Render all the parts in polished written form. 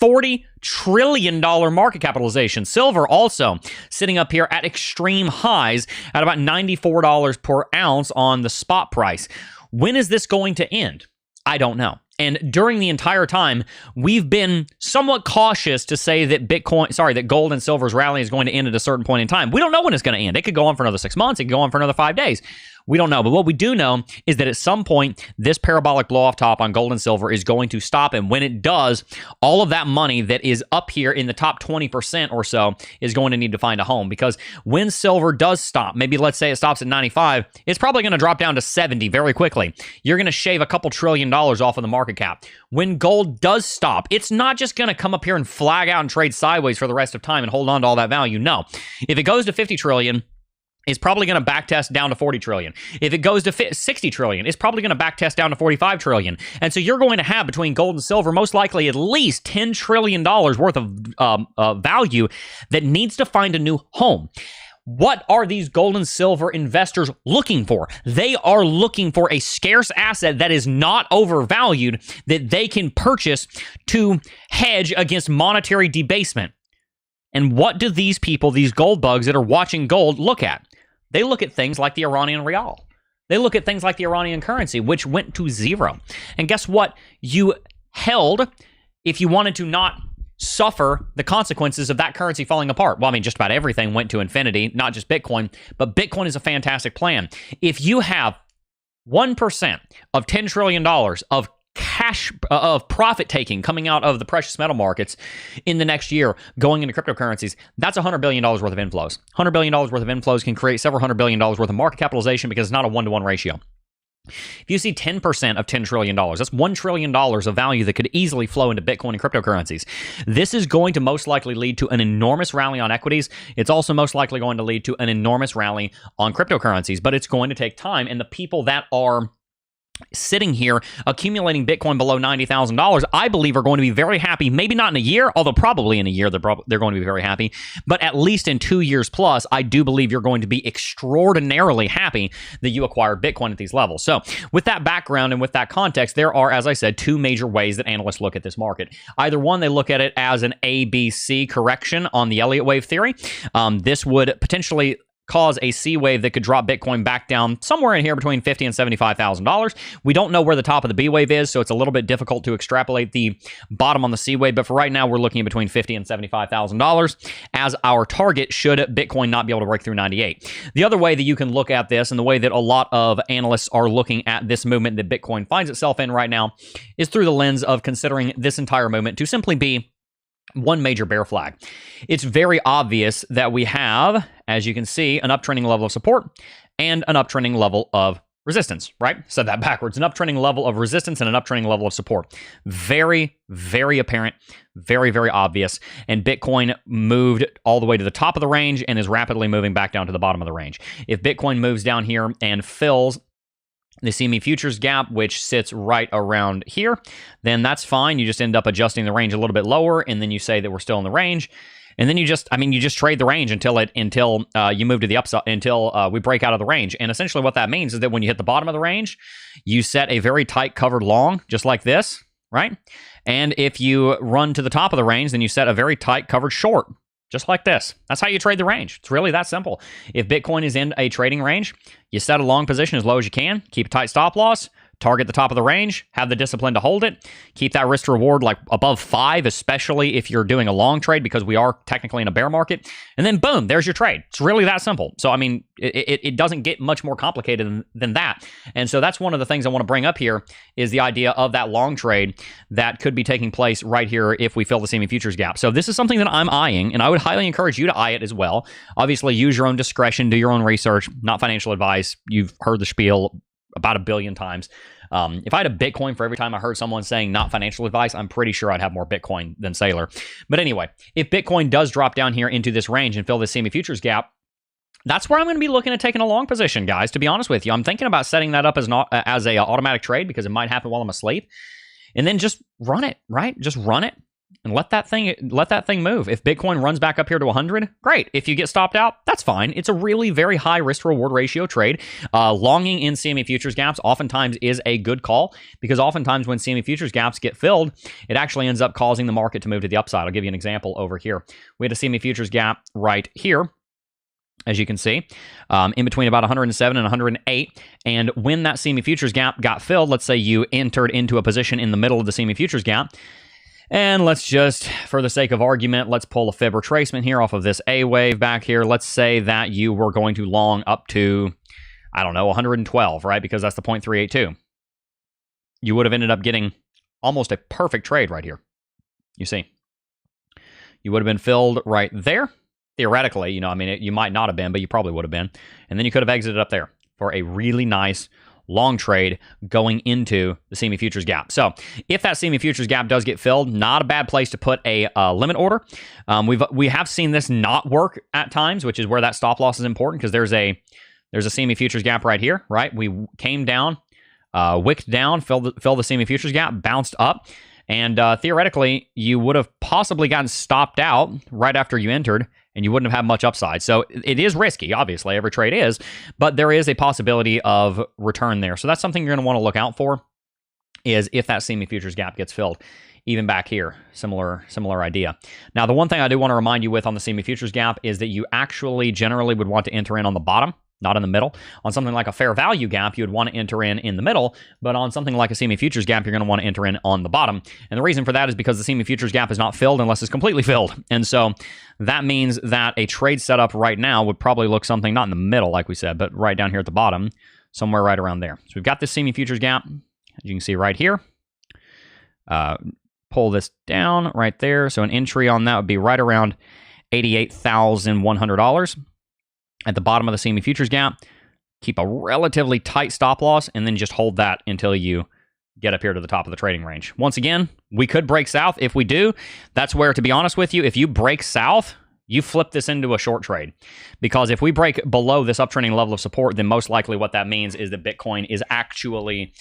$40 trillion market capitalization. Silver also sitting up here at extreme highs at about $94 per ounce on the spot price. When is this going to end? I don't know. And during the entire time, we've been somewhat cautious to say that that gold and silver's rally is going to end at a certain point in time. We don't know when it's going to end. It could go on for another 6 months. It could go on for another 5 days. We don't know. But what we do know is that at some point, this parabolic blow off top on gold and silver is going to stop. And when it does, all of that money that is up here in the top 20% or so is going to need to find a home. Because when silver does stop, maybe let's say it stops at 95, it's probably going to drop down to 70 very quickly. You're going to shave a couple $1 trillion off of the market cap. When gold does stop, it's not just going to come up here and flag out and trade sideways for the rest of time and hold on to all that value. No. If it goes to 50 trillion, it's probably going to backtest down to 40 trillion. If it goes to 60 trillion, it's probably going to backtest down to 45 trillion. And so you're going to have between gold and silver most likely at least $10 trillion worth of value that needs to find a new home. What are these gold and silver investors looking for? They are looking for a scarce asset that is not overvalued that they can purchase to hedge against monetary debasement. And what do these people, these gold bugs that are watching gold, look at? They look at things like the Iranian rial. They look at things like the Iranian currency, which went to zero. And guess what? You held if you wanted to not suffer the consequences of that currency falling apart. Well, I mean, just about everything went to infinity, not just Bitcoin, but Bitcoin is a fantastic plan. If you have 1% of $10 trillion of of profit taking coming out of the precious metal markets in the next year going into cryptocurrencies, that's $100 billion worth of inflows. $100 billion worth of inflows can create several $100 billion worth of market capitalization because it's not a 1-to-1 ratio. If you see 10% of $10 trillion, that's $1 trillion of value that could easily flow into Bitcoin and cryptocurrencies. This is going to most likely lead to an enormous rally on equities. It's also most likely going to lead to an enormous rally on cryptocurrencies, but it's going to take time. And the people that are sitting here accumulating Bitcoin below $90,000, I believe are going to be very happy, maybe not in a year, although probably in a year they're going to be very happy, but at least in 2 years plus, I do believe you're going to be extraordinarily happy that you acquired Bitcoin at these levels. So with that background and with that context, there are, as I said, two major ways that analysts look at this market. Either one, they look at it as an ABC correction on the Elliott wave theory. This would potentially cause a C wave that could drop Bitcoin back down somewhere in here between $50,000 and $75,000. We don't know where the top of the B wave is, so it's a little bit difficult to extrapolate the bottom on the C wave, but for right now, we're looking at between $50,000 and $75,000 as our target should Bitcoin not be able to break through 98. The other way that you can look at this, and the way that a lot of analysts are looking at this movement that Bitcoin finds itself in right now, is through the lens of considering this entire movement to simply be one major bear flag. It's very obvious that we have, as you can see, an uptrending level of support and an uptrending level of resistance, right? Said that backwards. An uptrending level of resistance and an uptrending level of support. Very, very apparent, very, very obvious. And Bitcoin moved all the way to the top of the range and is rapidly moving back down to the bottom of the range. If Bitcoin moves down here and fills the CME futures gap, which sits right around here, then that's fine. You just end up adjusting the range a little bit lower, and then you say that we're still in the range. And then you just trade the range until you move to the upside, until we break out of the range. And essentially what that means is that when you hit the bottom of the range, you set a very tight covered long, just like this, right? And if you run to the top of the range, then you set a very tight covered short, just like this. That's how you trade the range. It's really that simple. If Bitcoin is in a trading range, you set a long position as low as you can, keep a tight stop loss, target the top of the range, have the discipline to hold it, keep that risk to reward like above 5, especially if you're doing a long trade because we are technically in a bear market, and then boom, there's your trade. It's really that simple. So, I mean, it doesn't get much more complicated than that. And so that's one of the things I want to bring up here is the idea of that long trade that could be taking place right here if we fill the CME futures gap. So this is something that I'm eyeing, and I would highly encourage you to eye it as well. Obviously, use your own discretion, do your own research, not financial advice. You've heard the spiel about 1 billion times. If I had a Bitcoin for every time I heard someone saying not financial advice, I'm pretty sure I'd have more Bitcoin than Sailor. But anyway, if Bitcoin does drop down here into this range and fill the CME futures gap, that's where I'm going to be looking at taking a long position, guys, to be honest with you. I'm thinking about setting that up as a automatic trade because it might happen while I'm asleep. And then just run it, right? Just run it. and let that thing move. If Bitcoin runs back up here to 100, great. If you get stopped out, that's fine. It's a really very high risk reward ratio trade. Longing in CME futures gaps oftentimes is a good call, because oftentimes when CME futures gaps get filled, it actually ends up causing the market to move to the upside. I'll give you an example over here. We had a CME futures gap right here, as you can see, in between about 107 and 108. And when that CME futures gap got filled, let's say you entered into a position in the middle of the CME futures gap, and let's just, for the sake of argument, let's pull a fib retracement here off of this A wave back here. Let's say that you were going to long up to, I don't know, 112, right? Because that's the 0.382. You would have ended up getting almost a perfect trade right here. You see, you would have been filled right there. Theoretically, you know, I mean, you might not have been, but you probably would have been. And then you could have exited up there for a really nice long trade going into the CME futures gap. So if that CME futures gap does get filled, not a bad place to put a limit order. We have seen this not work at times, which is where that stop loss is important, because there's a CME futures gap right here, right? We came down, wicked down, filled the CME futures gap, bounced up, and theoretically, you would have possibly gotten stopped out right after you entered, and you wouldn't have had much upside. So it is risky, obviously. Every trade is, but there is a possibility of return there. So that's something you're going to want to look out for, is if that CME futures gap gets filled. Even back here, similar idea. Now, the one thing I do want to remind you with on the CME futures gap is that you actually generally would want to enter in on the bottom, not in the middle. On something like a fair value gap, you would want to enter in the middle, but on something like a CME futures gap, you're going to want to enter in on the bottom. And the reason for that is because the CME futures gap is not filled unless it's completely filled. And so that means that a trade setup right now would probably look something, not in the middle, like we said, but right down here at the bottom, somewhere right around there. So we've got this CME futures gap, as you can see right here. Pull this down right there. So an entry on that would be right around $88,100. At the bottom of the CME futures gap, keep a relatively tight stop loss, and then just hold that until you get up here to the top of the trading range. Once again, we could break south. If we do, that's where, to be honest with you, if you break south, you flip this into a short trade. Because if we break below this uptrending level of support, then most likely what that means is that Bitcoin is actually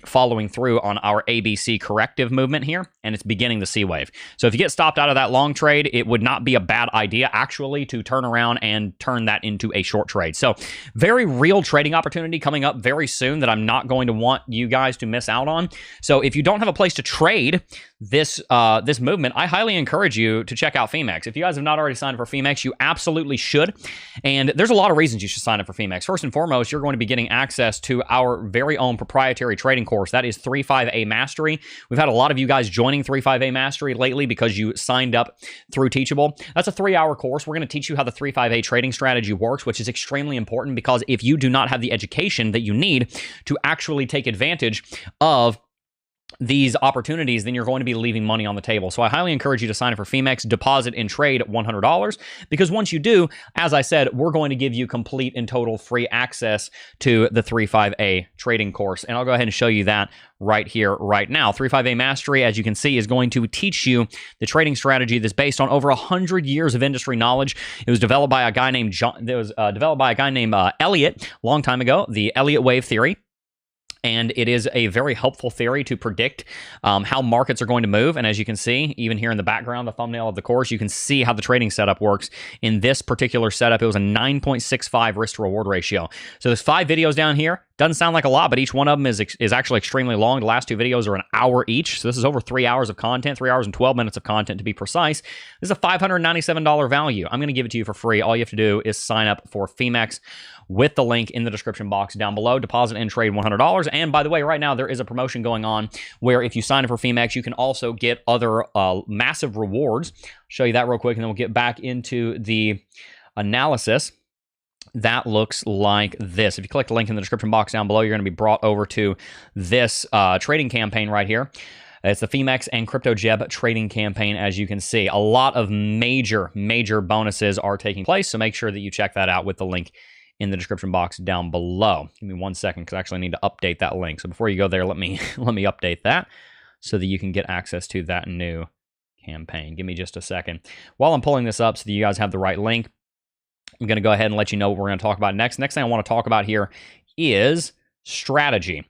following through on our ABC corrective movement here, and it's beginning the C wave. So if you get stopped out of that long trade, it would not be a bad idea actually to turn around and turn that into a short trade. So very real trading opportunity coming up very soon that I'm not going to want you guys to miss out on. So if you don't have a place to trade this this movement, I highly encourage you to check out Femex. If you guys have not already signed up for Femex, you absolutely should. And there's a lot of reasons you should sign up for Femex. First and foremost, you're going to be getting access to our very own proprietary trading course. That is 35A Mastery. We've had a lot of you guys joining 35A Mastery lately because you signed up through Teachable. That's a 3-hour course. We're going to teach you how the 35A trading strategy works, which is extremely important, because if you do not have the education that you need to actually take advantage of these opportunities, then you're going to be leaving money on the table. So I highly encourage you to sign up for Femex, deposit and trade $100, because once you do, as I said, we're going to give you complete and total free access to the 35A trading course. And I'll go ahead and show you that right here, right now. 35A Mastery, as you can see, is going to teach you the trading strategy that's based on over 100 years of industry knowledge. It was developed by a guy named Elliott a long time ago, the Elliott wave theory. And it is a very helpful theory to predict how markets are going to move. And as you can see, even here in the background, the thumbnail of the course, you can see how the trading setup works. In this particular setup, it was a 9.65 risk to reward ratio. So there's 5 videos down here. Doesn't sound like a lot, but each one of them is actually extremely long. The last 2 videos are an hour each. So this is over 3 hours of content, 3 hours and 12 minutes of content to be precise. This is a $597 value. I'm going to give it to you for free. All you have to do is sign up for Femex with the link in the description box down below. Deposit and trade $100. And by the way, right now there is a promotion going on where if you sign up for Femex, you can also get other massive rewards. I'll show you that real quick, and then we'll get back into the analysis. That looks like this. If you click the link in the description box down below, you're going to be brought over to this trading campaign right here. It's the Femex and CryptoJeb trading campaign, as you can see. A lot of major bonuses are taking place, so make sure that you check that out with the link in the description box down below. Give me 1 second, because I actually need to update that link. So before you go there, let me update that so that you can get access to that new campaign. Give me just a second. While I'm pulling this up so that you guys have the right link, I'm going to go ahead and let you know what we're going to talk about next. Next thing I want to talk about here is strategy.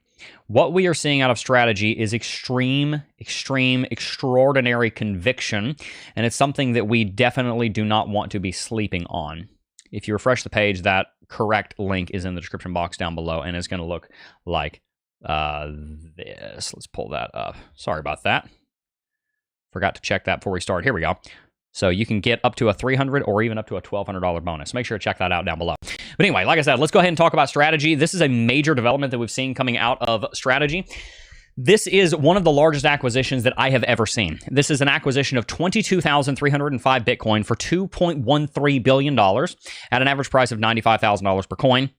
What we are seeing out of strategy is extreme, extraordinary conviction, and it's something that we definitely do not want to be sleeping on. If you refresh the page, that correct link is in the description box down below, and it's going to look like this. Let's pull that up. Sorry about that. Forgot to check that before we start. Here we go. So you can get up to a $300 or even up to a $1,200 bonus. Make sure to check that out down below. But anyway, like I said, let's go ahead and talk about strategy. This is a major development that we've seen coming out of strategy. This is one of the largest acquisitions that I have ever seen. This is an acquisition of 22,305 Bitcoin for $2.13 billion at an average price of $95,000 per coin.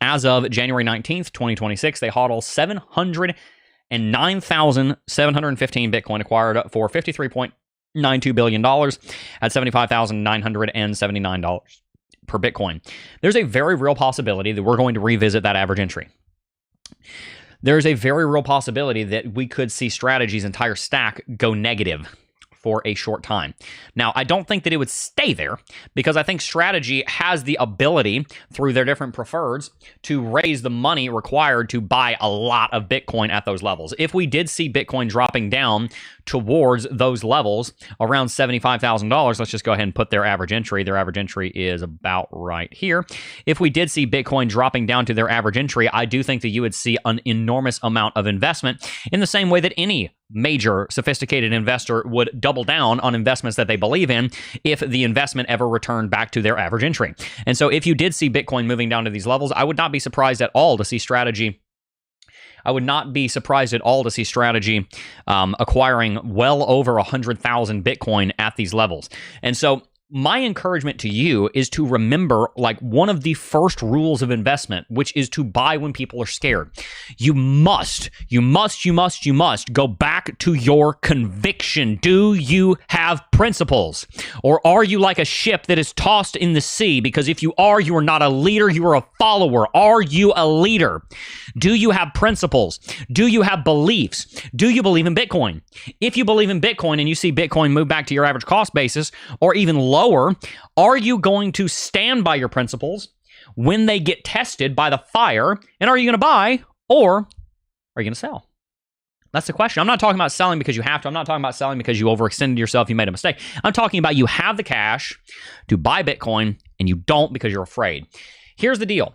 As of January 19th, 2026, they hodl 709,715 Bitcoin acquired for $53.92 billion at $75,979 per Bitcoin. There's a very real possibility that we're going to revisit that average entry. There's a very real possibility that we could see Strategy's entire stack go negative for a short time. Now, I don't think that it would stay there because I think Strategy has the ability through their different preferreds to raise the money required to buy a lot of Bitcoin at those levels. If we did see Bitcoin dropping down towards those levels around $75,000, let's just go ahead and put their average entry. Their average entry is about right here. If we did see Bitcoin dropping down to their average entry, I do think that you would see an enormous amount of investment in the same way that any major sophisticated investor would double down on investments that they believe in if the investment ever returned back to their average entry. And so if you did see Bitcoin moving down to these levels, I would not be surprised at all to see Strategy acquiring well over 100,000 Bitcoin at these levels. And so my encouragement to you is to remember like one of the first rules of investment, which is to buy when people are scared. You must go back to your conviction. Do you have principles? Or are you like a ship that is tossed in the sea? Because if you are not a leader, you are a follower. Are you a leader? Do you have principles? Do you have beliefs? Do you believe in Bitcoin? If you believe in Bitcoin and you see Bitcoin move back to your average cost basis or even lower, are you going to stand by your principles when they get tested by the fire? And are you going to buy or are you going to sell? That's the question. I'm not talking about selling because you have to. I'm not talking about selling because you overextended yourself, you made a mistake. I'm talking about you have the cash to buy Bitcoin and you don't because you're afraid. Here's the deal.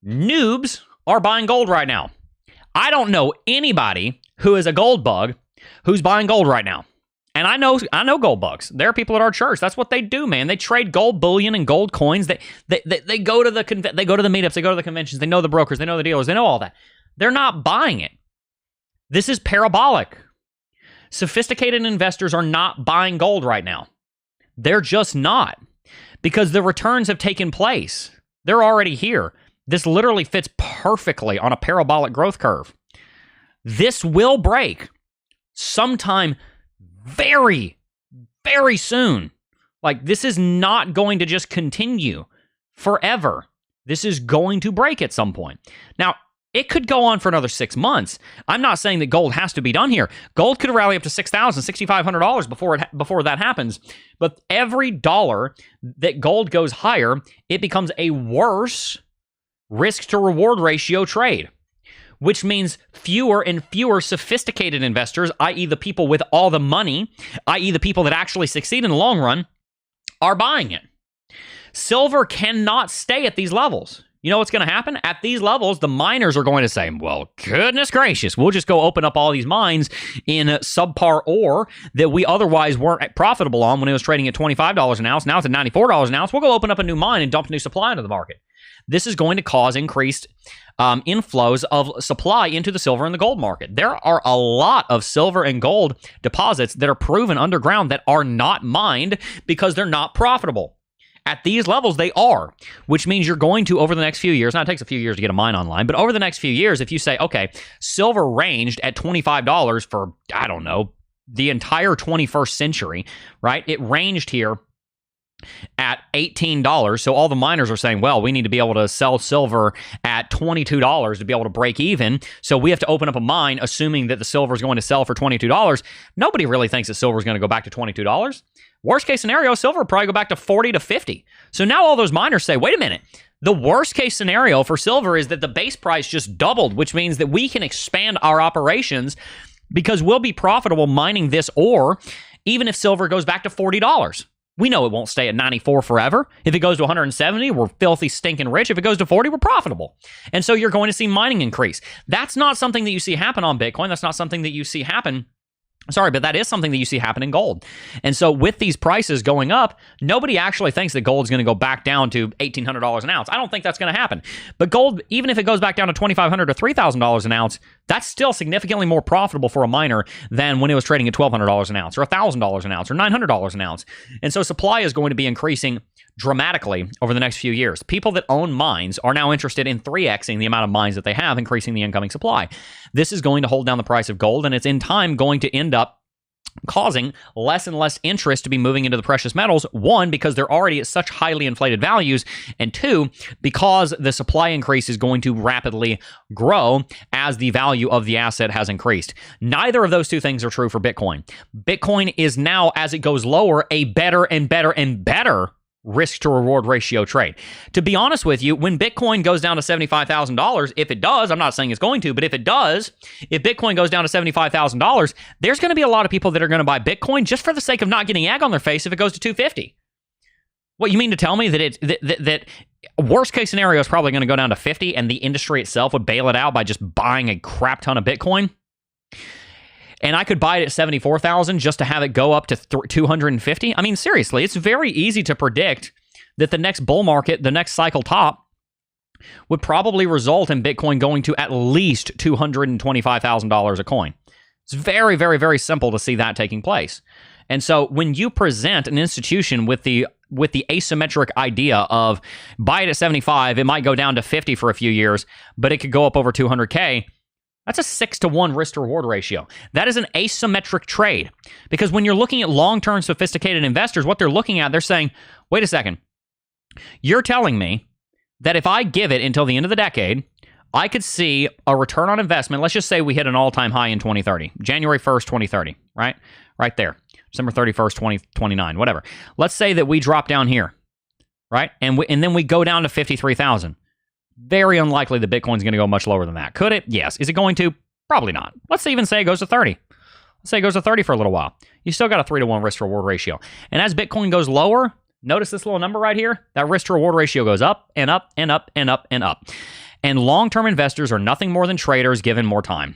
Noobs are buying gold right now. I don't know anybody who is a gold bug who's buying gold right now. And I know gold bugs. There are people at our church. That's what they do, man. They trade gold bullion and gold coins. They go to the meetups. They go to the conventions. They know the brokers. They know the dealers. They know all that. They're not buying it. This is parabolic. Sophisticated investors are not buying gold right now. They're just not, because the returns have taken place. They're already here. This literally fits perfectly on a parabolic growth curve. This will break sometime very, very soon. Like, this is not going to just continue forever. This is going to break at some point. Now, it could go on for another 6 months. I'm not saying that gold has to be done here. Gold could rally up to $6,000, $6,500 before that happens. But every dollar that gold goes higher, it becomes a worse risk to reward ratio trade, which means fewer and fewer sophisticated investors, i.e. the people with all the money, i.e. the people that actually succeed in the long run, are buying it. Silver cannot stay at these levels. You know what's going to happen? At these levels, the miners are going to say, well, goodness gracious, we'll just go open up all these mines in subpar ore that we otherwise weren't profitable on when it was trading at $25 an ounce. Now it's at $94 an ounce. We'll go open up a new mine and dump new supply into the market. This is going to cause increased inflows of supply into the silver and the gold market. There are a lot of silver and gold deposits that are proven underground that are not mined because they're not profitable. At these levels, they are, which means you're going to, over the next few years, now it takes a few years to get a mine online, but over the next few years, if you say, okay, silver ranged at $25 for, I don't know, the entire 21st century, right? It ranged here at $18. So all the miners are saying, well, we need to be able to sell silver at $22 to be able to break even. So we have to open up a mine assuming that the silver is going to sell for $22. Nobody really thinks that silver is going to go back to $22. Worst case scenario, silver will probably go back to 40 to 50. So now all those miners say, wait a minute. The worst case scenario for silver is that the base price just doubled, which means that we can expand our operations because we'll be profitable mining this ore even if silver goes back to $40. We know it won't stay at 94 forever. If it goes to 170, we're filthy, stinking rich. If it goes to 40, we're profitable. And so you're going to see mining increase. That's not something that you see happen on Bitcoin. That's not something that you see happen. Sorry, but that is something that you see happen in gold. And so with these prices going up, nobody actually thinks that gold's going to go back down to $1,800 an ounce. I don't think that's going to happen. But gold, even if it goes back down to $2,500 to $3,000 an ounce, that's still significantly more profitable for a miner than when it was trading at $1,200 an ounce or $1,000 an ounce or $900 an ounce. And so supply is going to be increasing dramatically over the next few years. People that own mines are now interested in 3xing the amount of mines that they have, increasing the incoming supply. This is going to hold down the price of gold, and it's in time going to end up causing less and less interest to be moving into the precious metals. One, because they're already at such highly inflated values, and two, because the supply increase is going to rapidly grow as the value of the asset has increased. Neither of those two things are true for Bitcoin. Bitcoin is now, as it goes lower, a better and better and better risk to reward ratio trade. To be honest with you, when Bitcoin goes down to $75,000, if it does, I'm not saying it's going to, but if it does, if Bitcoin goes down to $75,000, there's going to be a lot of people that are going to buy Bitcoin just for the sake of not getting egg on their face if it goes to 250. What, you mean to tell me that that worst case scenario is probably going to go down to 50 and the industry itself would bail it out by just buying a crap ton of Bitcoin? And I could buy it at 74,000 just to have it go up to 250. I mean, seriously, it's very easy to predict that the next bull market, the next cycle top, would probably result in Bitcoin going to at least $225,000 a coin. It's very, very, very simple to see that taking place. And so when you present an institution with the asymmetric idea of buy it at 75, it might go down to 50 for a few years, but it could go up over 200K. That's a 6-to-1 risk-to-reward ratio. That is an asymmetric trade. Because when you're looking at long-term sophisticated investors, what they're looking at, they're saying, wait a second, you're telling me that if I give it until the end of the decade, I could see a return on investment. Let's just say we hit an all-time high in 2030, January 1st, 2030, right? Right there, December 31st, 2029, whatever. Let's say that we drop down here, right? And then we go down to 53,000. Very unlikely that Bitcoin's going to go much lower than that. Could it? Yes. Is it going to? Probably not. Let's even say it goes to 30. Let's say it goes to 30 for a little while. You still got a 3-to-1 risk-to-reward ratio. And as Bitcoin goes lower, notice this little number right here? That risk-to-reward ratio goes up and up and up and up and up. And long-term investors are nothing more than traders given more time.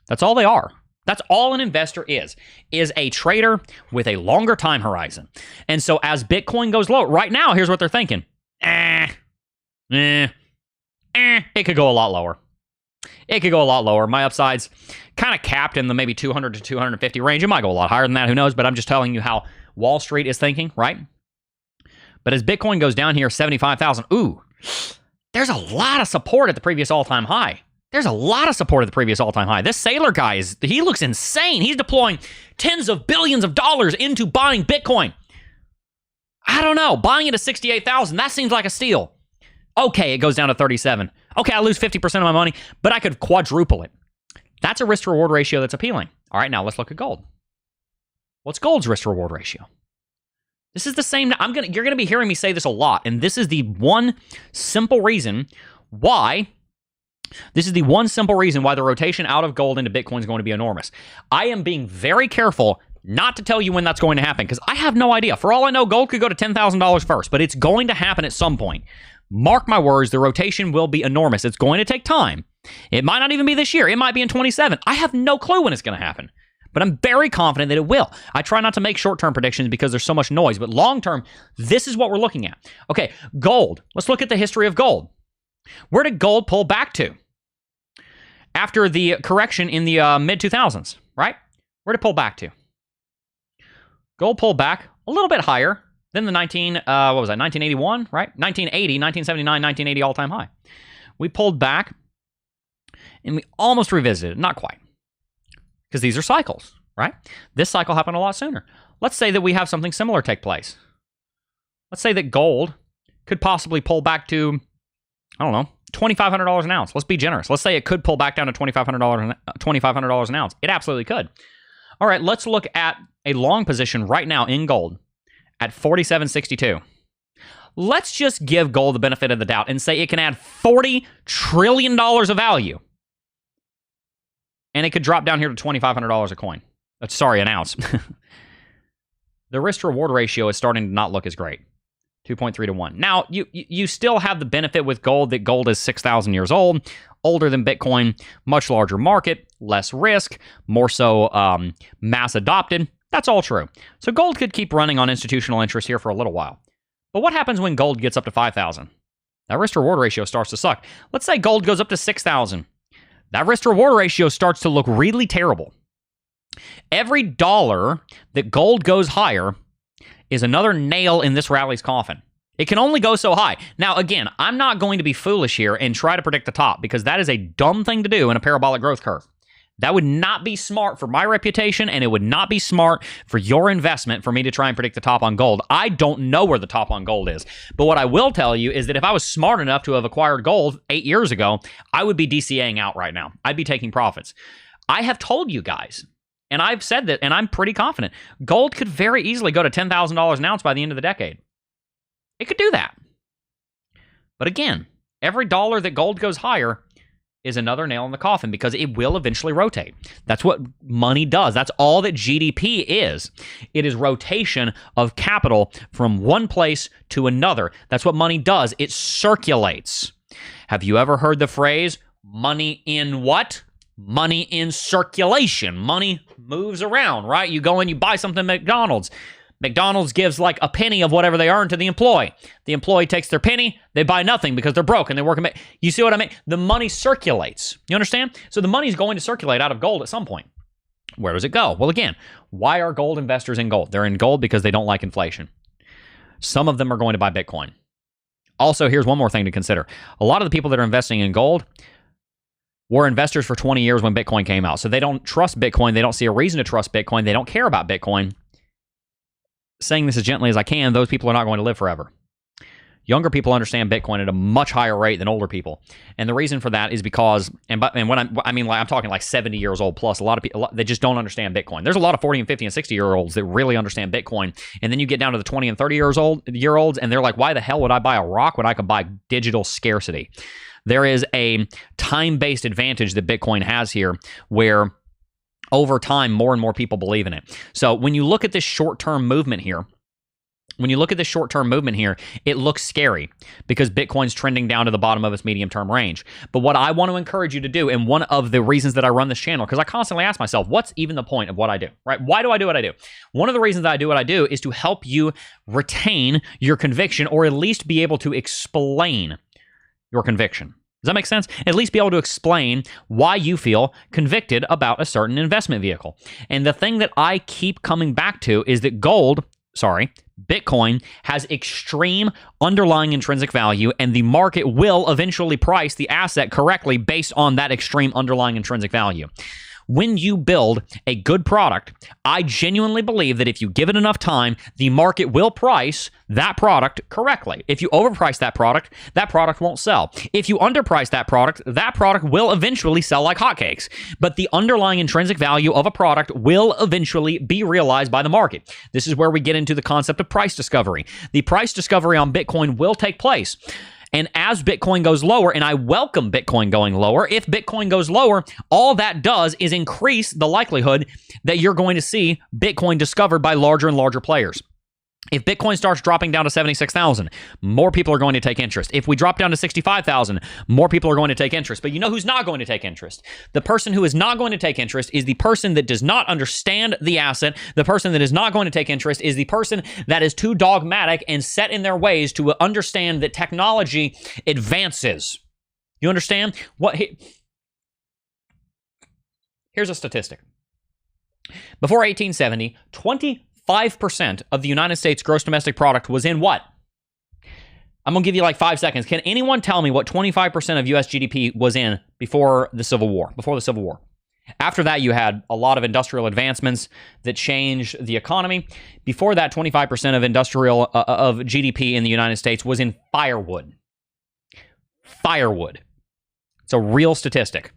That's all they are. That's all an investor is a trader with a longer time horizon. And so as Bitcoin goes low, right now, here's what they're thinking. It could go a lot lower. It could go a lot lower. My upside's kind of capped in the maybe 200 to 250 range. It might go a lot higher than that. Who knows? But I'm just telling you how Wall Street is thinking, right? But as Bitcoin goes down here, 75,000, ooh, there's a lot of support at the previous all-time high. There's a lot of support at the previous all-time high. This Sailor guy, he looks insane. He's deploying tens of billions of dollars into buying Bitcoin. I don't know. Buying it at 68,000, that seems like a steal. Okay, it goes down to 37. Okay, I lose 50% of my money, but I could quadruple it. That's a risk-to-reward ratio that's appealing. All right, now let's look at gold. What's gold's risk-to-reward ratio? This is the same. You're gonna be hearing me say this a lot, and this is the one simple reason why. This is the one simple reason why the rotation out of gold into Bitcoin is going to be enormous. I am being very careful not to tell you when that's going to happen because I have no idea. For all I know, gold could go to $10,000 first, but it's going to happen at some point. Mark my words, the rotation will be enormous. It's going to take time. It might not even be this year. It might be in 27. I have no clue when it's going to happen, but I'm very confident that it will. I try not to make short-term predictions because there's so much noise, but long-term, this is what we're looking at. Okay, gold. Let's look at the history of gold. Where did gold pull back to? After the correction in the mid-2000s, right? Where did it pull back to? Gold pulled back a little bit higher than the 1981, right? 1980, 1979, 1980 all-time high. We pulled back and we almost revisited it. Not quite. Because these are cycles, right? This cycle happened a lot sooner. Let's say that we have something similar take place. let's say that gold could possibly pull back to, I don't know, $2,500 an ounce. Let's be generous. Let's say it could pull back down to $2,500 an ounce. It absolutely could. All right, let's look at a long position right now in gold at 47.62. Let's just give gold the benefit of the doubt and say it can add $40 trillion of value. And it could drop down here to $2,500 a coin. Sorry, an ounce. The risk-to-reward ratio is starting to not look as great. 2.3 to 1. Now, you still have the benefit with gold that gold is 6,000 years old, older than Bitcoin, much larger market, less risk, more so mass adopted. That's all true. So gold could keep running on institutional interest here for a little while. But what happens when gold gets up to 5,000? That risk-to-reward ratio starts to suck. Let's say gold goes up to 6,000. That risk-to-reward ratio starts to look really terrible. Every dollar that gold goes higher is another nail in this rally's coffin. It can only go so high. Now, again, I'm not going to be foolish here and try to predict the top because that is a dumb thing to do in a parabolic growth curve. That would not be smart for my reputation, and it would not be smart for your investment for me to try and predict the top on gold. I don't know where the top on gold is. But what I will tell you is that if I was smart enough to have acquired gold 8 years ago, I would be DCAing out right now. I'd be taking profits. I have told you guys, and I've said that, and I'm pretty confident, gold could very easily go to $10,000 an ounce by the end of the decade. It could do that. But again, every dollar that gold goes higher is another nail in the coffin because it will eventually rotate. That's what money does. That's all that GDP is. It is rotation of capital from one place to another. That's what money does. It circulates. Have you ever heard the phrase, money in what? Money in circulation. Money moves around, right? You go and you buy something at McDonald's. McDonald's gives like a penny of whatever they earn to the employee. The employee takes their penny, they buy nothing because they're broke and they work. You see what I mean? The money circulates. You understand? So the money's going to circulate out of gold at some point. Where does it go? Well, again, why are gold investors in gold? They're in gold because they don't like inflation. Some of them are going to buy Bitcoin. Also, here's one more thing to consider. A lot of the people that are investing in gold were investors for 20 years when Bitcoin came out. So they don't trust Bitcoin. They don't see a reason to trust Bitcoin. They don't care about Bitcoin. Saying this as gently as I can, those people are not going to live forever. Younger people understand Bitcoin at a much higher rate than older people. And the reason for that is because, and when I'm talking like 70 years old plus, a lot of people, they just don't understand Bitcoin. There's a lot of 40 and 50 and 60-year-olds that really understand Bitcoin. And then you get down to the 20 and 30-year-olds, and they're like, why the hell would I buy a rock when I could buy digital scarcity? There is a time-based advantage that Bitcoin has here where over time, more and more people believe in it. So when you look at this short-term movement here, it looks scary because Bitcoin's trending down to the bottom of its medium-term range. But what I want to encourage you to do, and one of the reasons that I run this channel, because I constantly ask myself, what's even the point of what I do, right? Why do I do what I do? One of the reasons that I do what I do is to help you retain your conviction or at least be able to explain your conviction. Does that make sense? At least be able to explain why you feel convicted about a certain investment vehicle. And the thing that I keep coming back to is that Bitcoin has extreme underlying intrinsic value, and the market will eventually price the asset correctly based on that extreme underlying intrinsic value. When you build a good product, I genuinely believe that if you give it enough time, the market will price that product correctly. If you overprice that product won't sell. If you underprice that product will eventually sell like hotcakes. But the underlying intrinsic value of a product will eventually be realized by the market. This is where we get into the concept of price discovery. The price discovery on Bitcoin will take place. And as Bitcoin goes lower, and I welcome Bitcoin going lower, if Bitcoin goes lower, all that does is increase the likelihood that you're going to see Bitcoin discovered by larger and larger players. If Bitcoin starts dropping down to 76,000, more people are going to take interest. If we drop down to 65,000, more people are going to take interest. But you know who's not going to take interest? The person who is not going to take interest is the person that does not understand the asset. The person that is not going to take interest is the person that is too dogmatic and set in their ways to understand that technology advances. You understand? Here's a statistic. Before 1870, 25% of the United States gross domestic product was in what? I'm going to give you like 5 seconds. Can anyone tell me what 25% of US GDP was in before the Civil War? After that, you had a lot of industrial advancements that changed the economy. Before that, 25% of of GDP in the United States was in firewood. Firewood. It's a real statistic.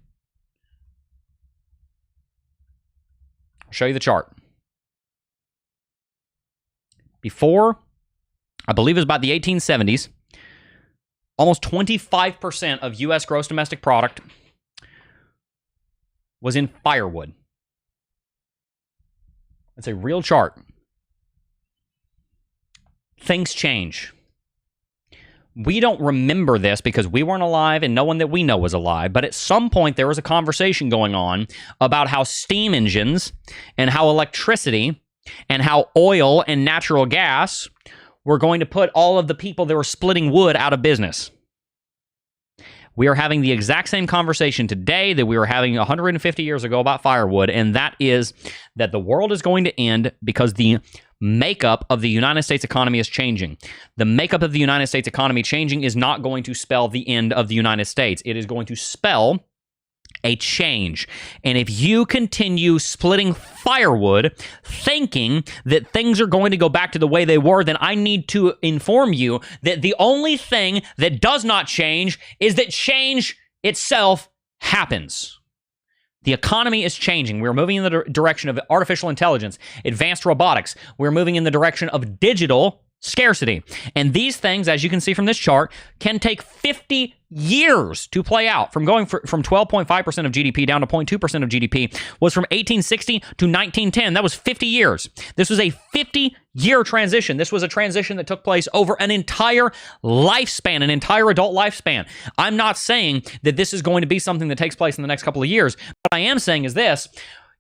I'll show you the chart. Before, I believe it was about the 1870s, almost 25% of U.S. gross domestic product was in firewood. It's a real chart. Things change. We don't remember this because we weren't alive and no one that we know was alive, but at some point there was a conversation going on about how steam engines and how electricity and how oil and natural gas were going to put all of the people that were splitting wood out of business. We are having the exact same conversation today that we were having 150 years ago about firewood, and that is that the world is going to end because the makeup of the United States economy is changing. The makeup of the United States economy changing is not going to spell the end of the United States. It is going to spell a change. And if you continue splitting firewood thinking that things are going to go back to the way they were, then I need to inform you that the only thing that does not change is that change itself happens. The economy is changing. We're moving in the direction of artificial intelligence, advanced robotics. We're moving in the direction of digital scarcity. And these things, as you can see from this chart, can take 50 years to play out. From going from 12.5% of GDP down to 0.2% of GDP was from 1860 to 1910. That was 50 years. This was a 50-year transition. This was a transition that took place over an entire lifespan, an entire adult lifespan. I'm not saying that this is going to be something that takes place in the next couple of years. What I am saying is this: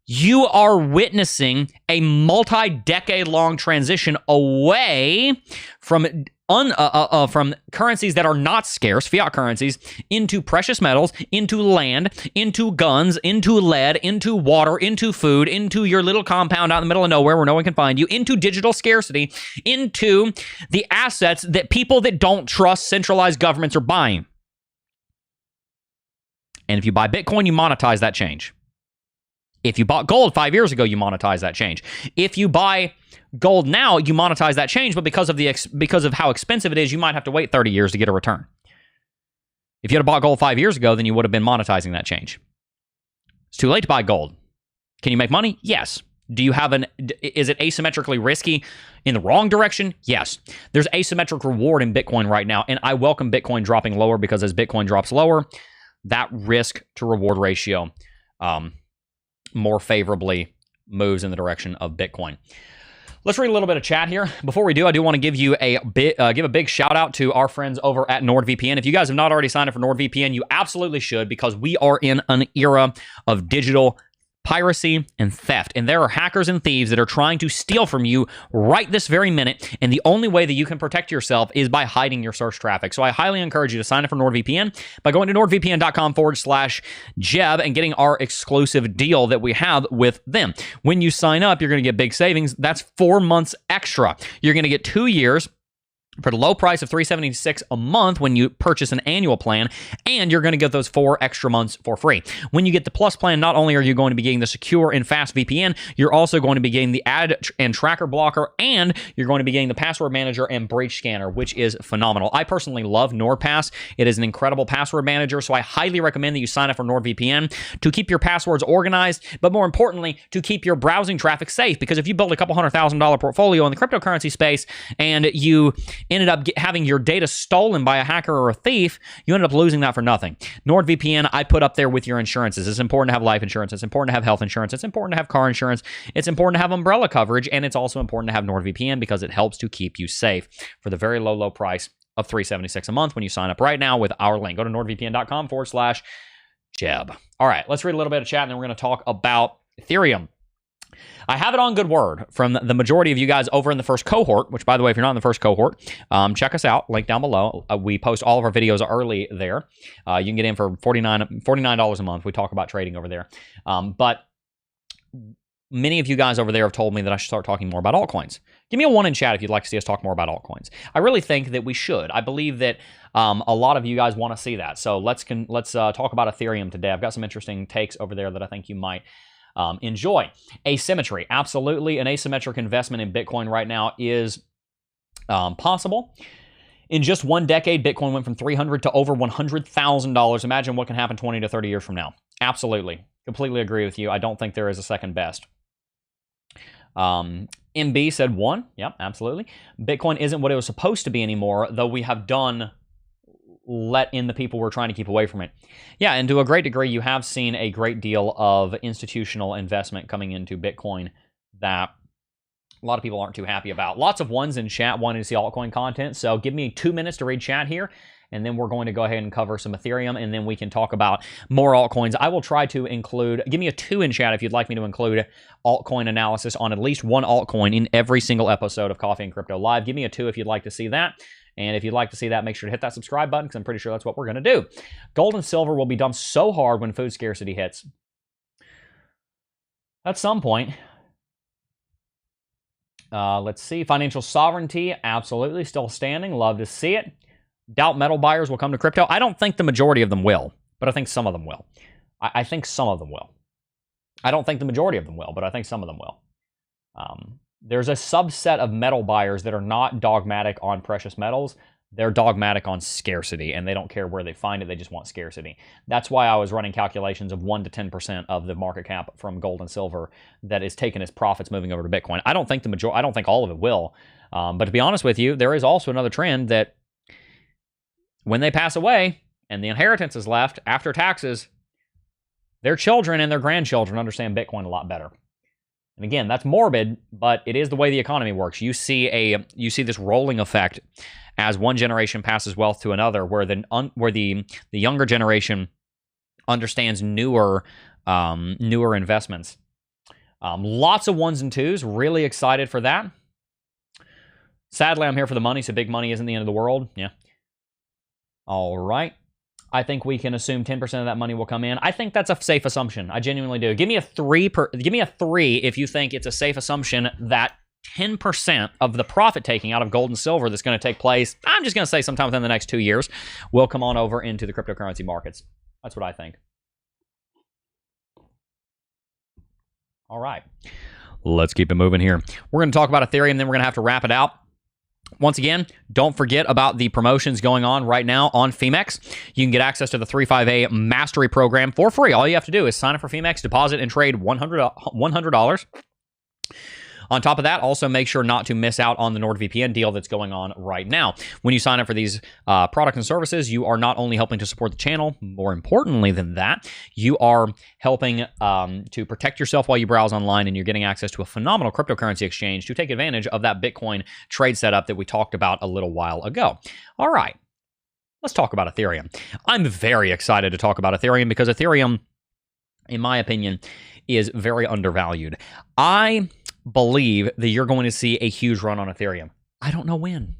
you are witnessing a multi-decade-long transition away from currencies that are not scarce, fiat currencies, into precious metals, into land, into guns, into lead, into water, into food, into your little compound out in the middle of nowhere where no one can find you, into digital scarcity, into the assets that people that don't trust centralized governments are buying. And if you buy Bitcoin, you monetize that change. If you bought gold 5 years ago, you monetize that change. If you buy gold now, you monetize that change, but because of how expensive it is, you might have to wait 30 years to get a return. If you had bought gold 5 years ago, then you would have been monetizing that change. It's too late to buy gold. Can you make money? Yes. Is it asymmetrically risky in the wrong direction? Yes. There's asymmetric reward in Bitcoin right now, and I welcome Bitcoin dropping lower because as Bitcoin drops lower, that risk to reward ratio more favorably moves in the direction of Bitcoin. Let's read a little bit of chat here. Before we do, I do want to give you give a big shout out to our friends over at NordVPN. If you guys have not already signed up for NordVPN, you absolutely should, because we are in an era of digital piracy and theft, and there are hackers and thieves that are trying to steal from you right this very minute, and the only way that you can protect yourself is by hiding your search traffic. So I highly encourage you to sign up for NordVPN by going to nordvpn.com/Jeb and getting our exclusive deal that we have with them. When you sign up, you're going to get big savings. That's 4 months extra. You're going to get 2 years for the low price of $376 a month when you purchase an annual plan, and you're going to get those 4 extra months for free. When you get the Plus plan, not only are you going to be getting the secure and fast VPN, you're also going to be getting the ad and tracker blocker, and you're going to be getting the password manager and breach scanner, which is phenomenal. I personally love NordPass. It is an incredible password manager, so I highly recommend that you sign up for NordVPN to keep your passwords organized, but more importantly, to keep your browsing traffic safe, because if you build a couple $100,000 portfolio in the cryptocurrency space and you ended up having your data stolen by a hacker or a thief, you ended up losing that for nothing. NordVPN, I put up there with your insurances. It's important to have life insurance. It's important to have health insurance. It's important to have car insurance. It's important to have umbrella coverage. And it's also important to have NordVPN because it helps to keep you safe for the very low price of $376 a month when you sign up right now with our link. Go to nordvpn.com/Jeb. All right, let's read a little bit of chat, and then we're going to talk about Ethereum. I have it on good word from the majority of you guys over in the first cohort, which, by the way, if you're not in the first cohort, check us out. Link down below. We post all of our videos early there. You can get in for $49 a month. We talk about trading over there. But many of you guys over there have told me that I should start talking more about altcoins. Give me a 1 in chat if you'd like to see us talk more about altcoins. I really think that we should. I believe that a lot of you guys want to see that. So let's talk about Ethereum today. I've got some interesting takes over there that I think you might enjoy. Asymmetry. Absolutely. An asymmetric investment in Bitcoin right now is possible. In just 1 decade, Bitcoin went from $300 to over $100,000. Imagine what can happen 20 to 30 years from now. Absolutely. Completely agree with you. I don't think there is a second best. MB said 1. Yep, absolutely. Bitcoin isn't what it was supposed to be anymore, though we have let in the people we're trying to keep away from it. Yeah, and to a great degree, you have seen a great deal of institutional investment coming into Bitcoin that a lot of people aren't too happy about. Lots of ones in chat wanting to see altcoin content, so give me 2 minutes to read chat here, and then we're going to go ahead and cover some Ethereum, and then we can talk about more altcoins. I will try to include, give me a 2 in chat if you'd like me to include altcoin analysis on at least one altcoin in every single episode of Coffee and Crypto Live. Give me a 2 if you'd like to see that. And if you'd like to see that, make sure to hit that subscribe button because I'm pretty sure that's what we're going to do. Gold and silver will be dumped so hard when food scarcity hits. At some point. Let's see. Financial sovereignty, absolutely. Still standing. Love to see it. Doubt metal buyers will come to crypto. I don't think the majority of them will, but I think some of them will. I think some of them will. I don't think the majority of them will, but I think some of them will. There's a subset of metal buyers that are not dogmatic on precious metals. They're dogmatic on scarcity, and they don't care where they find it. They just want scarcity. That's why I was running calculations of 1 to 10% of the market cap from gold and silver that is taken as profits moving over to Bitcoin. I don't think I don't think all of it will. But to be honest with you, there is also another trend that when they pass away and the inheritance is left after taxes, their children and their grandchildren understand Bitcoin a lot better. And again, that's morbid, but it is the way the economy works. You see this rolling effect as one generation passes wealth to another, where the younger generation understands newer investments. Lots of 1s and 2s. Really excited for that. Sadly, I'm here for the money, so big money isn't the end of the world. Yeah. All right. I think we can assume 10% of that money will come in. I think that's a safe assumption. I genuinely do. Give me a 3 if you think it's a safe assumption that 10% of the profit taking out of gold and silver that's going to take place, I'm just going to say sometime within the next 2 years, will come on over into the cryptocurrency markets. That's what I think. All right. Let's keep it moving here. We're going to talk about Ethereum, then we're going to have to wrap it out. Once again, don't forget about the promotions going on right now on Femex. You can get access to the 358 Mastery Program for free. All you have to do is sign up for Femex, deposit, and trade $100. On top of that, also make sure not to miss out on the NordVPN deal that's going on right now. When you sign up for these products and services, you are not only helping to support the channel, more importantly than that, you are helping to protect yourself while you browse online, and you're getting access to a phenomenal cryptocurrency exchange to take advantage of that Bitcoin trade setup that we talked about a little while ago. All right, let's talk about Ethereum. I'm very excited to talk about Ethereum because Ethereum, in my opinion, is very undervalued. I believe that you're going to see a huge run on Ethereum. I don't know when.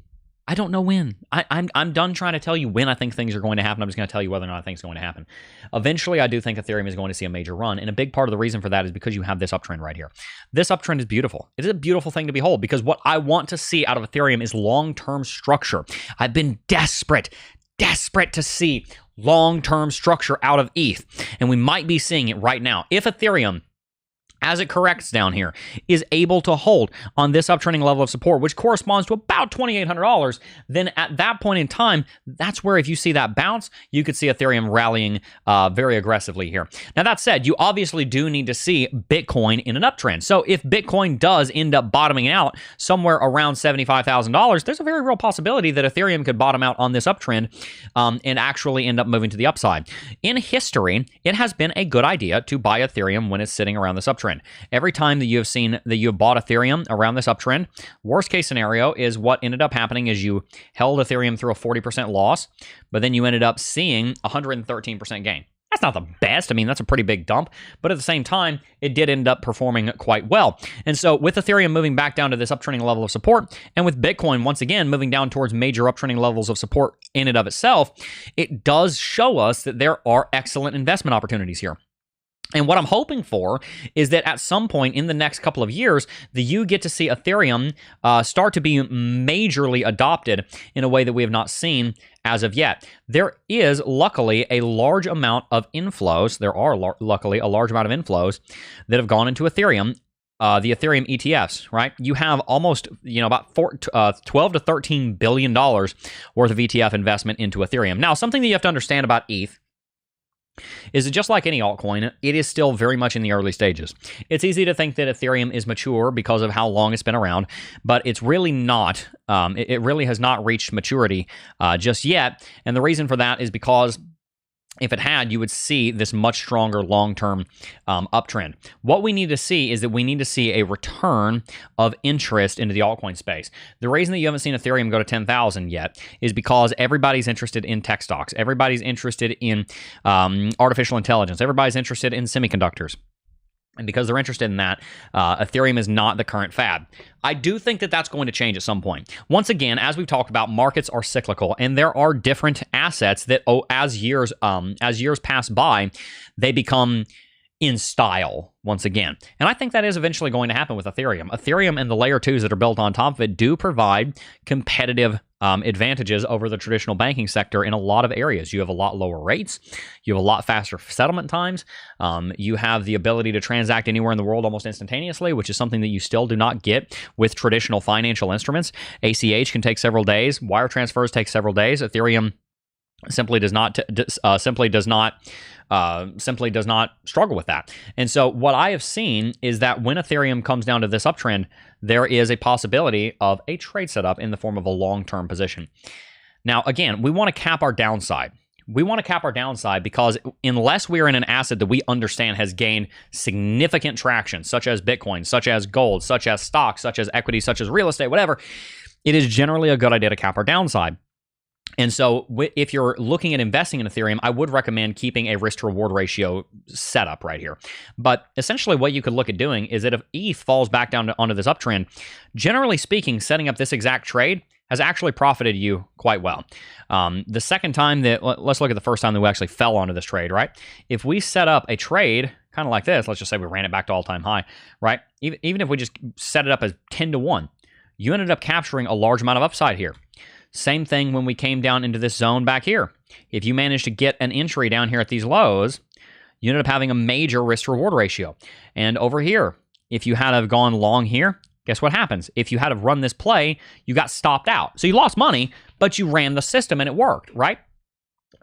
I'm done trying to tell you when I think things are going to happen. I'm just going to tell you whether or not I think it's going to happen. Eventually, I do think Ethereum is going to see a major run, and a big part of the reason for that is because you have this uptrend right here. This uptrend is beautiful. It is a beautiful thing to behold because what I want to see out of Ethereum is long-term structure. I've been desperate to see long-term structure out of ETH, and we might be seeing it right now. If Ethereum, as it corrects down here, is able to hold on this uptrending level of support, which corresponds to about $2,800, then at that point in time, that's where if you see that bounce, you could see Ethereum rallying very aggressively here. Now, that said, you obviously do need to see Bitcoin in an uptrend. So if Bitcoin does end up bottoming out somewhere around $75,000, there's a very real possibility that Ethereum could bottom out on this uptrend and actually end up moving to the upside. In history, it has been a good idea to buy Ethereum when it's sitting around this uptrend. Every time that you have seen that you have bought Ethereum around this uptrend, worst case scenario is what ended up happening is you held Ethereum through a 40% loss, but then you ended up seeing 113% gain. That's not the best. I mean, that's a pretty big dump, but at the same time, it did end up performing quite well. And so with Ethereum moving back down to this uptrending level of support, and with Bitcoin once again moving down towards major uptrending levels of support in and of itself, it does show us that there are excellent investment opportunities here. And what I'm hoping for is that at some point in the next couple of years, that you get to see Ethereum start to be majorly adopted in a way that we have not seen as of yet. There is luckily a large amount of inflows. There are luckily a large amount of inflows that have gone into Ethereum. The Ethereum ETFs, right? You have almost, about 12 to $13 billion worth of ETF investment into Ethereum. Now, something that you have to understand about ETH is that just like any altcoin, it is still very much in the early stages. It's easy to think that Ethereum is mature because of how long it's been around, but it's really not. It really has not reached maturity just yet. And the reason for that is because if it had, you would see this much stronger long-term uptrend. What we need to see is that we need to see a return of interest into the altcoin space. The reason that you haven't seen Ethereum go to 10,000 yet is because everybody's interested in tech stocks. Everybody's interested in artificial intelligence. Everybody's interested in semiconductors. And because they're interested in that, Ethereum is not the current fad. I do think that that's going to change at some point. Once again, as we've talked about, markets are cyclical, and there are different assets that, as years pass by, they become in style once again. And I think that is eventually going to happen with Ethereum. Ethereum and the layer 2s that are built on top of it do provide competitive advantages over the traditional banking sector in a lot of areas. You have a lot lower rates. You have a lot faster settlement times. You have the ability to transact anywhere in the world almost instantaneously, which is something that you still do not get with traditional financial instruments. ACH can take several days. Wire transfers take several days. Ethereum simply does not struggle with that. And so what I have seen is that when Ethereum comes down to this uptrend, there is a possibility of a trade setup in the form of a long-term position. Now, again, we want to cap our downside. We want to cap our downside because unless we're in an asset that we understand has gained significant traction, such as Bitcoin, such as gold, such as stocks, such as equity, such as real estate, whatever, it is generally a good idea to cap our downside. And so if you're looking at investing in Ethereum, I would recommend keeping a risk-to-reward ratio set up right here. But essentially what you could look at doing is that if ETH falls back down onto this uptrend, generally speaking, setting up this exact trade has actually profited you quite well. The second time that, let's look at the first time that we actually fell onto this trade, right? If we set up a trade kind of like this, let's just say we ran it back to all-time high, right? Even if we just set it up as 10 to 1, you ended up capturing a large amount of upside here. Same thing when we came down into this zone back here. If you managed to get an entry down here at these lows, you ended up having a major risk-to-reward ratio. And over here, if you had have gone long here, guess what happens? If you had have run this play, you got stopped out. So you lost money, but you ran the system and it worked, right?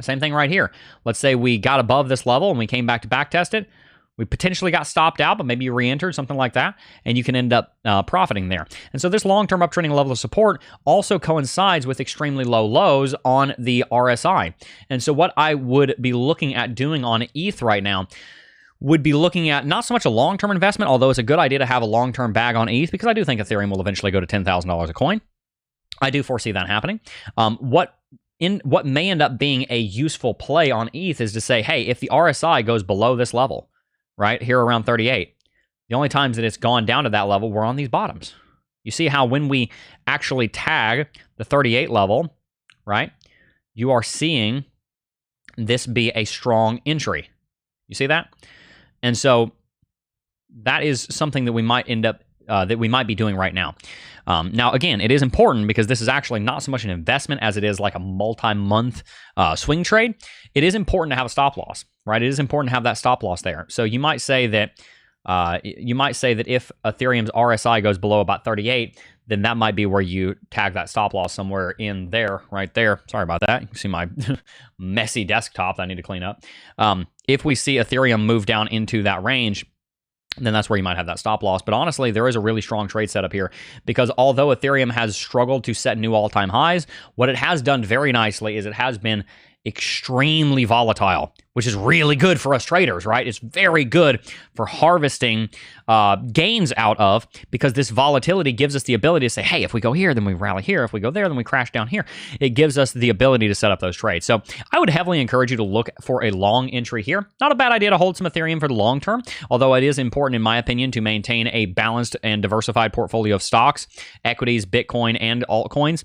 Same thing right here. Let's say we got above this level and we came back to backtest it. We potentially got stopped out, but maybe you re-entered, something like that, and you can end up profiting there. And so this long-term uptrending level of support also coincides with extremely low lows on the RSI. And so what I would be looking at doing on ETH right now would be looking at not so much a long-term investment, although it's a good idea to have a long-term bag on ETH, because I do think Ethereum will eventually go to $10,000 a coin. I do foresee that happening. What may end up being a useful play on ETH is to say, hey, if the RSI goes below this level, right here around 38. The only times that it's gone down to that level were on these bottoms. You see how when we actually tag the 38 level, right, you are seeing this be a strong entry. You see that? And so that is something that we might end up be doing right now. Now, again, it is important because this is actually not so much an investment as it is like a multi-month swing trade. It is important to have a stop loss, right? It is important to have that stop loss there. So you might say that if Ethereum's RSI goes below about 38, then that might be where you tag that stop loss somewhere in there, right there. Sorry about that. You can see my messy desktop that I need to clean up. If we see Ethereum move down into that range, then that's where you might have that stop loss. But honestly, there is a really strong trade setup here because although Ethereum has struggled to set new all-time highs, what it has done very nicely is it has been extremely volatile, which is really good for us traders, right? It's very good for harvesting gains out of, because this volatility gives us the ability to say, hey, if we go here, then we rally here. If we go there, then we crash down here. It gives us the ability to set up those trades. So I would heavily encourage you to look for a long entry here. Not a bad idea to hold some Ethereum for the long term, although it is important, in my opinion, to maintain a balanced and diversified portfolio of stocks, equities, Bitcoin, and altcoins,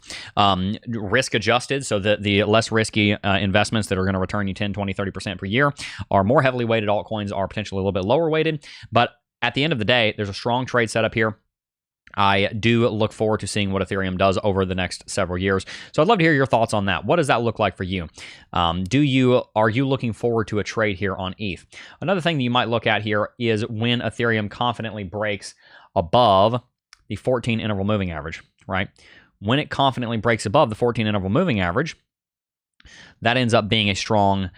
risk adjusted, so that the less risky investments that are going to return you 10, 20, 30% per year. Our more heavily weighted altcoins are potentially a little bit lower weighted, but at the end of the day, there's a strong trade setup here. I do look forward to seeing what Ethereum does over the next several years. So I'd love to hear your thoughts on that. What does that look like for you? Are you looking forward to a trade here on ETH? Another thing that you might look at here is when Ethereum confidently breaks above the 14 interval moving average, right? When it confidently breaks above the 14 interval moving average, that ends up being a strong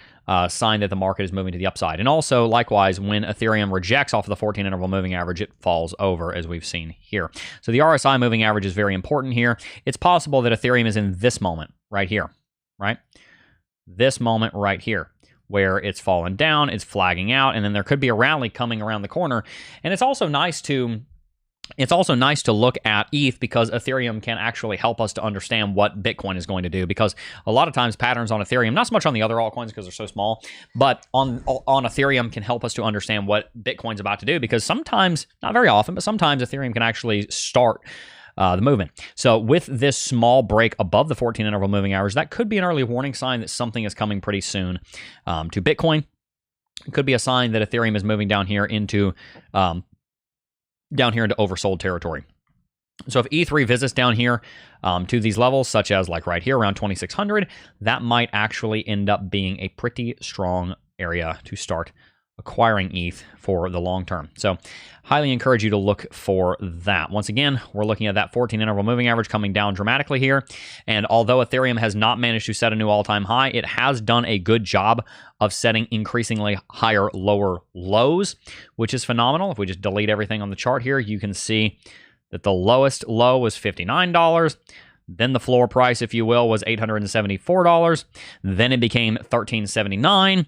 sign that the market is moving to the upside. And also, likewise, when Ethereum rejects off of the 14 interval moving average, it falls over, as we've seen here. So the RSI moving average is very important here. It's possible that Ethereum is in this moment right here, right? This moment right here, where it's fallen down, it's flagging out, and then there could be a rally coming around the corner. And it's also nice to look at ETH because Ethereum can actually help us to understand what Bitcoin is going to do, because a lot of times patterns on Ethereum, not so much on the other altcoins because they're so small, but on Ethereum can help us to understand what Bitcoin's about to do, because sometimes, not very often, but sometimes Ethereum can actually start the movement. So with this small break above the 14 interval moving average, that could be an early warning sign that something is coming pretty soon to Bitcoin. It could be a sign that Ethereum is moving down here into oversold territory. So if ETH revisits down here to these levels, such as like right here around 2,600, that might actually end up being a pretty strong area to start acquiring ETH for the long term. So highly encourage you to look for that. Once again, we're looking at that 14 interval moving average coming down dramatically here. And although Ethereum has not managed to set a new all-time high, it has done a good job of setting increasingly higher lower lows, which is phenomenal. If we just delete everything on the chart here, you can see that the lowest low was $59. Then the floor price, if you will, was $874. Then it became $1379.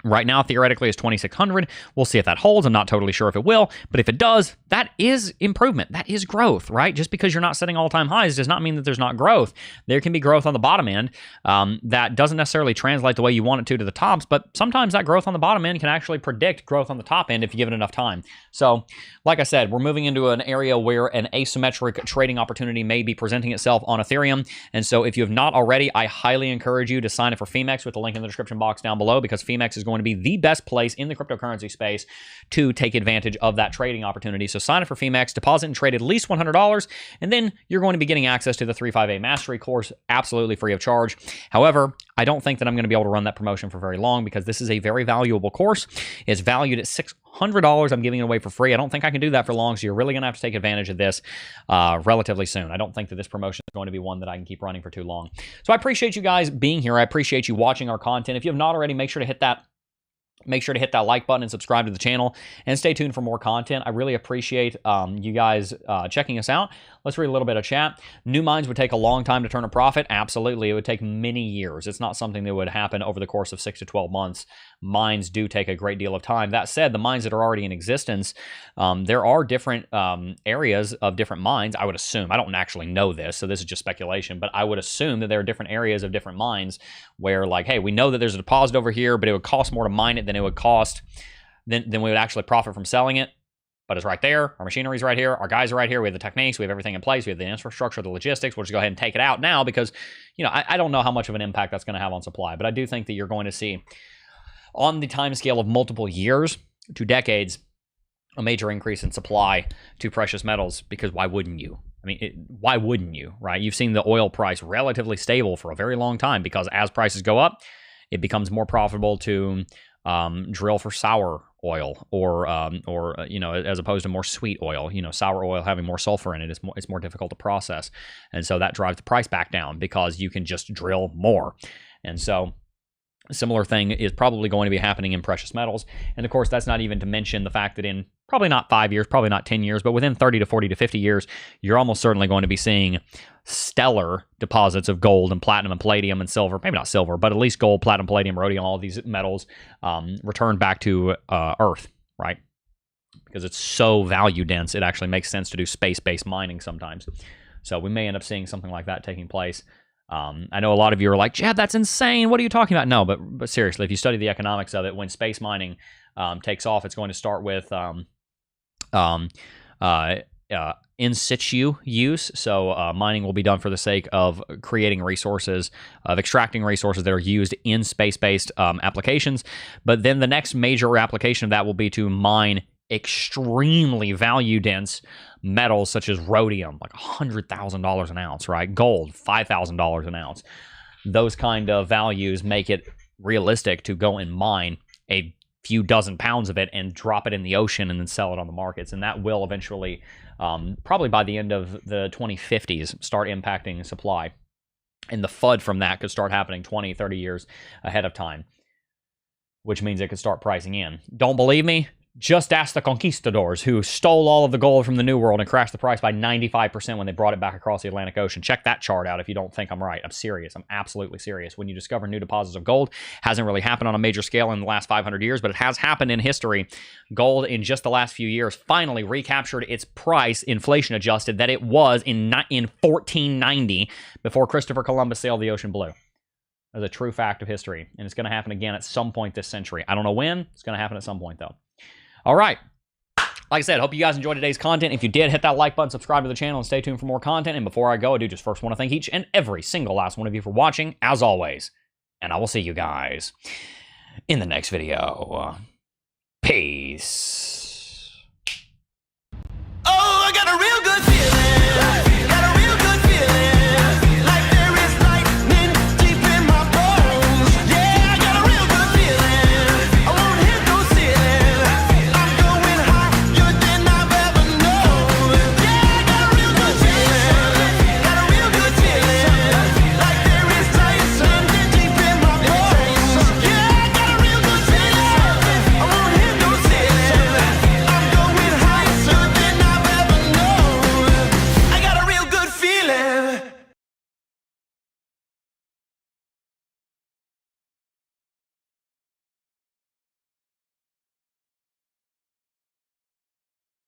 Right now, theoretically, is 2,600. We'll see if that holds. I'm not totally sure if it will, but if it does, that is improvement. That is growth, right? Just because you're not setting all-time highs does not mean that there's not growth. There can be growth on the bottom end that doesn't necessarily translate the way you want it to the tops, but sometimes that growth on the bottom end can actually predict growth on the top end if you give it enough time. So, like I said, we're moving into an area where an asymmetric trading opportunity may be presenting itself on Ethereum, and so if you have not already, I highly encourage you to sign up for Phemex with the link in the description box down below, because Phemex is going to be the best place in the cryptocurrency space to take advantage of that trading opportunity. So sign up for Phemex, deposit and trade at least $100, and then you're going to be getting access to the 358 Mastery course absolutely free of charge. However, I don't think that I'm going to be able to run that promotion for very long because this is a very valuable course. It's valued at $600. I'm giving it away for free. I don't think I can do that for long, so you're really going to have to take advantage of this relatively soon. I don't think that this promotion is going to be one that I can keep running for too long. So I appreciate you guys being here. I appreciate you watching our content. If you have not already, make sure to hit that like button and subscribe to the channel, and stay tuned for more content. I really appreciate you guys checking us out. Let's read a little bit of chat. New mines would take a long time to turn a profit. Absolutely. It would take many years. It's not something that would happen over the course of 6 to 12 months. Mines do take a great deal of time. That said, the mines that are already in existence, there are different areas of different mines, I would assume. I don't actually know this, so this is just speculation, but I would assume that there are different areas of different mines where, like, hey, we know that there's a deposit over here, but it would cost more to mine it than it would cost, then we would actually profit from selling it. But it's right there. Our machinery's right here. Our guys are right here. We have the techniques. We have everything in place. We have the infrastructure, the logistics. We'll just go ahead and take it out now because, you know, I don't know how much of an impact that's going to have on supply. But I do think that you're going to see, on the time scale of multiple years to decades, a major increase in supply to precious metals, because why wouldn't you? I mean, why wouldn't you, right? You've seen the oil price relatively stable for a very long time because as prices go up, it becomes more profitable to drill for sour oil or you know, as opposed to more sweet oil. You know, sour oil having more sulfur in it, it's more difficult to process, and so that drives the price back down because you can just drill more. And so a similar thing is probably going to be happening in precious metals. And of course, that's not even to mention the fact that in probably not 5 years, probably not 10 years, but within 30 to 40 to 50 years, you're almost certainly going to be seeing stellar deposits of gold and platinum and palladium and silver, maybe not silver, but at least gold, platinum, palladium, rhodium, all of these metals returned back to Earth, right? Because it's so value dense, it actually makes sense to do space-based mining sometimes. So we may end up seeing something like that taking place. I know a lot of you are like, Chad, that's insane. What are you talking about? No, but seriously, if you study the economics of it, when space mining takes off, it's going to start with in situ use. So mining will be done for the sake of creating resources, of extracting resources that are used in space-based applications. But then the next major application of that will be to mine extremely value-dense metals such as rhodium, like $100,000 an ounce, right? Gold, $5,000 an ounce. Those kind of values make it realistic to go and mine a few dozen pounds of it and drop it in the ocean and then sell it on the markets. And that will eventually, probably by the end of the 2050s, start impacting supply. And the FUD from that could start happening 20, 30 years ahead of time, which means it could start pricing in. Don't believe me? Just ask the conquistadors who stole all of the gold from the New World and crashed the price by 95% when they brought it back across the Atlantic Ocean. Check that chart out if you don't think I'm right. I'm serious. I'm absolutely serious. When you discover new deposits of gold, hasn't really happened on a major scale in the last 500 years, but it has happened in history. Gold in just the last few years finally recaptured its price, inflation adjusted, that it was in 1490 before Christopher Columbus sailed the ocean blue. That's a true fact of history, and it's going to happen again at some point this century. I don't know when. It's going to happen at some point, though. All right. Like I said, hope you guys enjoyed today's content. If you did, hit that like button, subscribe to the channel, and stay tuned for more content. And before I go, I do just first want to thank each and every single last one of you for watching, as always. And I will see you guys in the next video. Peace.